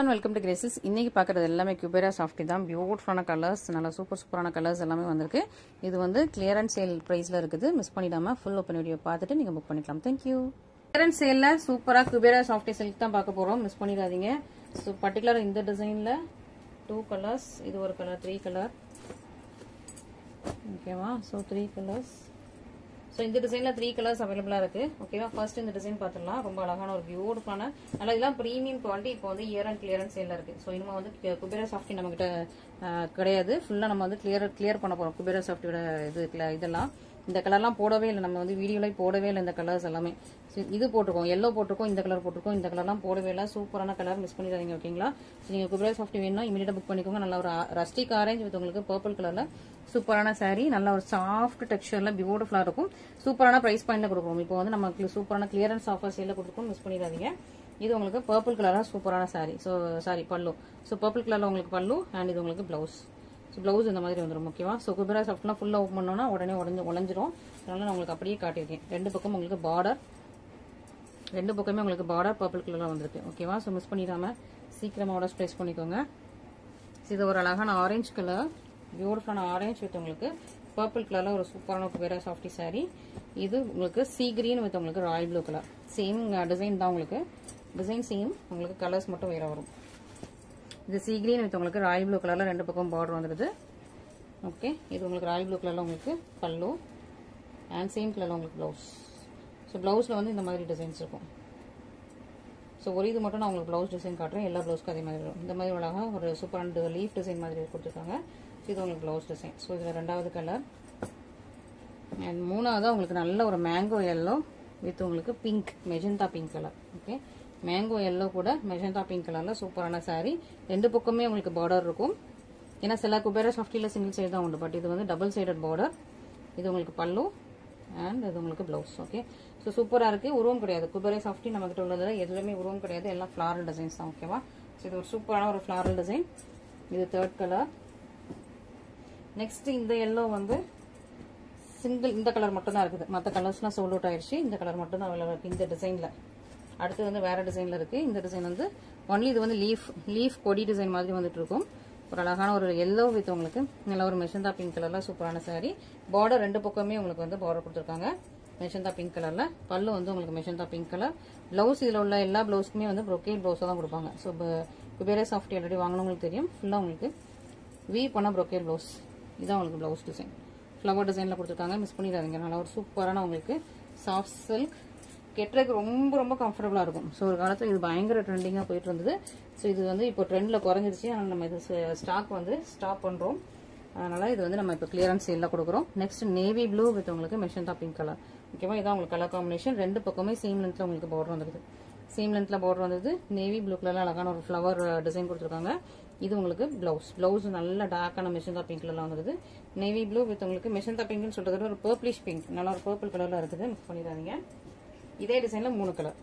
everyone, welcome to Graces. இன்னைக்கு பார்க்குறது எல்லாமே குபேரா சாஃப்டி தான். பியூட்டிஃபுல்லான கலர்ஸ், நல்லா சூப்பரான கலர்ஸ் எல்லாமே வந்திருக்கு. இது வந்து கிளியரன்ஸ் சேல் ப்ரைஸில் இருக்குது. மிஸ் பண்ணிடாமல் ஃபுல் ஓப்பன் வீடியோ பார்த்துட்டு நீங்கள் புக் பண்ணிக்கலாம். தேங்க்யூ. கிளியரன்ஸ் சேலில் சூப்பராக குபேரா சாஃப்டி சில்க் தான் பார்க்க போகிறோம். மிஸ் பண்ணிடாதீங்க. ஸோ பர்டிகுலர் இந்த டிசைனில் 2 கலர்ஸ், இது ஒரு கலர், 3 கலர். ஓகேவா? So 3 colours. ஸோ இந்த டிசைனில் 3 கலர்ஸ் அவைலபிளாக இருக்குது. ஓகேவா? ஃபர்ஸ்ட் இந்த டிசைன் பார்த்துடலாம். ரொம்ப அழகான ஒரு பியூட்டிஃபுல்லான, நல்லா இதெல்லாம் ப்ரீமியம் குவாலிட்டி. இப்போ வந்து இயர் அண்ட் கிளியரன்ஸ் சேலில் இருக்குது. ஸோ இனிமேல் வந்து குபேரா சாஃப்டி நம்மகிட்ட கிடையாது. ஃபுல்லாக நம்ம வந்து கிளியர் பண்ண போகிறோம். குபேரா சாஃப்டியோட இதெல்லாம் இந்த கலர்லாம் போடவே இல்லை. நம்ம வந்து வீடியோவில் போடவே இல்லை இந்த கலர்ஸ் எல்லாமே. இது போட்டிருக்கோம், எல்லோ போட்டிருக்கோம், இந்த கலர் போட்டிருக்கோம். இந்த கலர்லாம் போடவே இல்லை. சூப்பரான கலர், மிஸ் பண்ணிடாதீங்க. ஓகேங்களா? ஸோ நீங்கள் குபேரா சாஃப்டி வேணும்னா இமீடியட்டாக புக் பண்ணிக்கோங்க. நல்லா ஒரு ரஸ்டிக் ஆரஞ்ச் வித் உங்களுக்கு பர்பிள் கலரில் சூப்பரான சாரீ. நல்ல ஒரு சாஃப்ட் டெக்ஸ்சரில் பியூட்டிஃபுல்லாக இருக்கும். சூப்பரான ப்ரைஸ் பாயிண்ட்ல கொடுக்குறோம். இப்போ வந்து நமக்கு சூப்பரான கிளியரன்ஸ் ஆஃபர் சேலில் கொடுத்துருக்கோம். மிஸ் பண்ணிடாதீங்க. இது உங்களுக்கு பர்பிள் கலராக சூப்பரான சாரீ. ஸோ சாரி பல்லு. ஸோ பர்பிள் கலரில் உங்களுக்கு பல்லு அண்ட் இது உங்களுக்கு ப்ளவுஸ். ஸோ ப்ளவுஸ் இந்த மாதிரி வந்துடும். ஓகேவா? ஸோ குபேரா சாஃப்ட்லாம் ஃபுல்லாக ஓப்பன் பண்ணோன்னா உடனே உடஞ்சிரும். அதனால நான் உங்களுக்கு அப்படியே காட்டியிருக்கேன். ரெண்டு பக்கம் உங்களுக்கு பார்டர், ரெண்டு பக்கமே உங்களுக்கு பார்டர் பர்பிள் கலரில் வந்துருக்கு. ஓகேவா? ஸோ மிஸ் பண்ணிடாமல் சீக்கிரமாக ஆர்டர்ஸ் ப்ளேஸ் பண்ணிக்கோங்க. இது ஒரு அழகான ஆரஞ்சு கலர், பியூட்டிஃபுல்லான ஆரஞ்சு வித் உங்களுக்கு பர்பிள் கலரில் ஒரு சூப்பரான குபேரா சாஃப்டி சாரீ. இது உங்களுக்கு சீ கிரீன் வித் உங்களுக்கு Royal blue colour. Same design தான் உங்களுக்கு. டிசைன் சேம், உங்களுக்கு கலர்ஸ் மட்டும் வேற வரும். இது சீ கிரீன் வித் உங்களுக்கு ராயல் ப்ளூ கலரில் ரெண்டு பக்கம் பார்டர் வந்துடுது. ஓகே, இது உங்களுக்கு ராயல் ப்ளூ கலரில் உங்களுக்கு பல்லு அண்ட் சேம் கலரில் உங்களுக்கு ப்ளவுஸ். ஸோ ப்ளவுஸில் வந்து இந்த மாதிரி டிசைன்ஸ் இருக்கும். ஸோ ஒரு இது மட்டும் நான் உங்களுக்கு ப்ளவுஸ் டிசைன் காட்டுறேன். எல்லா ப்ளவுஸ்க்கும் அதே மாதிரி வரும். இந்த மாதிரி அழகாக ஒரு சூப்பரான லீஃப் டிசைன் மாதிரி கொடுத்துருக்காங்க. இது உங்களுக்கு ப்ளவுஸ் டிசைன். ஸோ இதில் ரெண்டாவது கலர் அண்ட் மூணாவது உங்களுக்கு நல்ல ஒரு மேங்கோ எல்லோ வித் உங்களுக்கு pink, magenta pink colour. Okay, mango yellow கூட மெஜந்தா பிங்க் கலரில் சூப்பரான சாரீ. ரெண்டு பக்கமே உங்களுக்கு பார்டர் இருக்கும். ஏன்னா சில குபேரா சாஃப்டியில் சிங்கிள் சைடு தான் உண்டு, பட் இது வந்து டபுள் சைடட் பார்டர். இது உங்களுக்கு பல்லு அண்ட் இது உங்களுக்கு ப்ளவுஸ். ஓகே, ஸோ சூப்பராக இருக்குது. உருவம் கிடையாது. குபேரா சாஃப்டி நம்மகிட்ட உள்ளதில் எதுவுமே உருவம் கிடையாது. எல்லாம் ஃப்ளாரல் டிசைன்ஸ் தான். ஓகேவா? ஸோ இது ஒரு சூப்பரான ஒரு ஃப்ளாரல் டிசைன். இது தேர்ட் கலர். நெக்ஸ்ட் இந்த எல்லோ வந்து சிங்கிள், இந்த கலர் மட்டும் தான் இருக்குது. மற்ற கலர்ஸ்லாம் சோல்ட் அவுட் ஆயிடுச்சு. இந்த கலர் மட்டும் தான் அவைலபிள் இருக்குது இந்த டிசைனில். அடுத்து வந்து வேற டிசைனில் இருக்குது. இந்த டிசைன் வந்து ஒன்லி இது வந்து லீஃப் கொடி டிசைன் மாதிரி வந்துட்டு இருக்கும். ஒரு அழகான ஒரு எல்லோ வித் உங்களுக்கு நல்ல ஒரு மெஷந்தா பிங்க் கலரில் சூப்பரான சாரீ. பார்டர் ரெண்டு பக்கமே உங்களுக்கு வந்து பார்டர் கொடுத்துருக்காங்க மெஷந்தா பிங்க் கலரில். பல்லு வந்து உங்களுக்கு மெஷந்தா பிங்க் கலர். ப்ளவுஸ் இதில் உள்ள எல்லா ப்ளவுஸ்க்குமே வந்து ப்ரொக்கேட் ப்ளவுஸாக தான் கொடுப்பாங்க. ஸோ குபேரா சாஃப்டி ஆல்ரெடி வாங்கினவங்களுக்கு தெரியும். ஃபுல்லாக உங்களுக்கு வீவ் பண்ண ப்ரொக்கேட் ப்ளவுஸ். இதான் உங்களுக்கு ப்ளவுஸ் டிசைன். ஃப்ளவர் டிசைனில் கொடுத்துருக்காங்க. மிஸ் பண்ணிடாதீங்க. நல்லா ஒரு சூப்பரான உங்களுக்கு சாஃப்ட் சில்க். கெட்டுறதுக்கு ரொம்ப ரொம்ப கம்ஃபர்டபுளாக இருக்கும். ஸோ ஒரு காலத்தில் இது பயங்கர ட்ரெண்டிங்காக போயிட்டு இருந்தது. ஸோ இது வந்து இப்போ ட்ரெண்டில் குறைஞ்சிருச்சு. ஆனால் நம்ம இது ஸ்டாக் வந்து ஸ்டாப் பண்ணுறோம். அதனால் இது வந்து நம்ம இப்போ கிளியரன்ஸ் சேலில் கொடுக்குறோம். நெக்ஸ்ட் நேவி ப்ளூ வித் உங்களுக்கு மெஷந்தா பிங்க் கலர். ஓகேவா? இதான் உங்களுக்கு கலர் காம்பினேஷன். ரெண்டு பக்கமே சேம் லென்த்தில் உங்களுக்கு பார்டர் வந்துருது. சேம் லென்த்தில் பார்டர் வந்தது. நேவி ப்ளூ கலரில் அழகான ஒரு ஃப்ளவர் டிசைன் கொடுத்துருக்காங்க. இது உங்களுக்கு ப்ளவுஸ் நல்ல டார்க்கான மெஷந்தா பிங்க் கலர்லாம் வந்துருது. நேவி ப்ளூ வித் உங்களுக்கு மெஷந்தா பிங்க்னு சொல்றது ஒரு பர்பிளிஷ் பிங்க், நல்லா ஒரு பர்பிள் கலரில் இருக்குது. மிக்ஸ் பண்ணிடாதீங்க. இதே டிசைனில் 3 கலர்.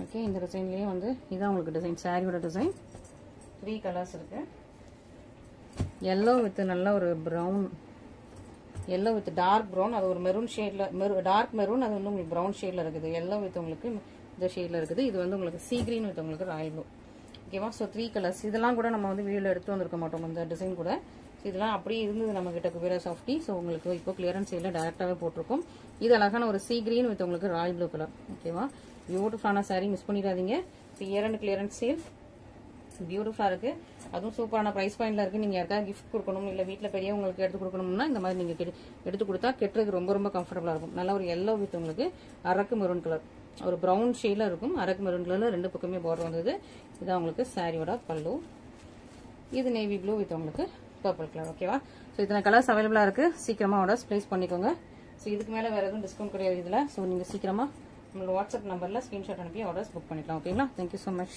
ஓகே, இந்த டிசைன்லேயே வந்து இதான் உங்களுக்கு டிசைன், சாரியோட டிசைன். 3 கலர்ஸ் இருக்கு. எல்லோ வித் நல்ல ஒரு brown, yellow with dark brown, அது ஒரு மெரூன் ஷேடில், டார்க் மெரூன், அது வந்து உங்களுக்கு ப்ரௌன் ஷேடில் இருக்குது. எல்லோ வித் உங்களுக்கு இந்த ஷேடில் இருக்குது. இது வந்து உங்களுக்கு சீ கிரீன் வித் உங்களுக்கு ராயல் ப்ளூ. ஓகேவா? So 3 colours. இதெல்லாம் கூட நம்ம வந்து வீடியோவில் எடுத்து வந்திருக்க மாட்டோம் இந்த டிசைன் கூட. இதெல்லாம் அப்படியே இருந்தது நம்ம கிட்ட குபேரா சாஃப்டி. ஸோ உங்களுக்கு இப்போ கிளியரன்ஸ் சேலில் டேரெக்டாகவே போட்டிருக்கோம். இது அழகான ஒரு சீ கிரீன் வித் உங்களுக்கு ராயல் ப்ளூ கலர். ஓகேவா? பியூட்டிஃபுல்லான சாரீ, மிஸ் பண்ணிடாதீங்க. இப்போ இயர் அண்ட் கிளியரன்ஸ் சேல் பியூட்டிஃபுல்லாக இருக்குது. அதுவும் சூப்பரான ப்ரைஸ் பாயிண்டில் இருக்குது. நீங்கள் யாருக்காவது கிஃப்ட் கொடுக்கணும், இல்லை வீட்டில் பெரியவங்களுக்கு எடுத்து கொடுக்கணும்னா இந்த மாதிரி நீங்கள் எடுத்து கொடுத்தா கெட்டுறதுக்கு ரொம்ப ரொம்ப கம்ஃபர்டபுளாக இருக்கும். நல்ல ஒரு எல்லோ வித் உங்களுக்கு அரக்கு மெரூன் கலர், ஒரு ப்ரௌன் ஷேடில் இருக்கும். அரக்கு மெரூன் கலரில் ரெண்டு பக்கமே பார்டர் வந்தது. இதான் உங்களுக்கு சாரியோட பல்லு. இது நேவி ப்ளூ வித் உங்களுக்கு பர்பிள் கலர். ஓகேவா? ஸோ இத்தனை கலர்ஸ் அவைலபிளாக இருக்குது. சீக்கிரமாக ஆர்டர்ஸ் ப்ளேஸ் பண்ணிக்கோங்க. ஸோ இதுக்கு மேலே வேறு எதுவும் டிஸ்கவுண்ட் கிடையாது இதில். ஸோ நீங்கள் சீக்கிரமாக நம்மளோட வாட்ஸ்அப் நம்பரில் ஸ்க்ரீன்ஷாட் அனுப்பி ஆர்டர்ஸ் புக் பண்ணிக்கலாம். ஓகேங்களா? Thank you so much.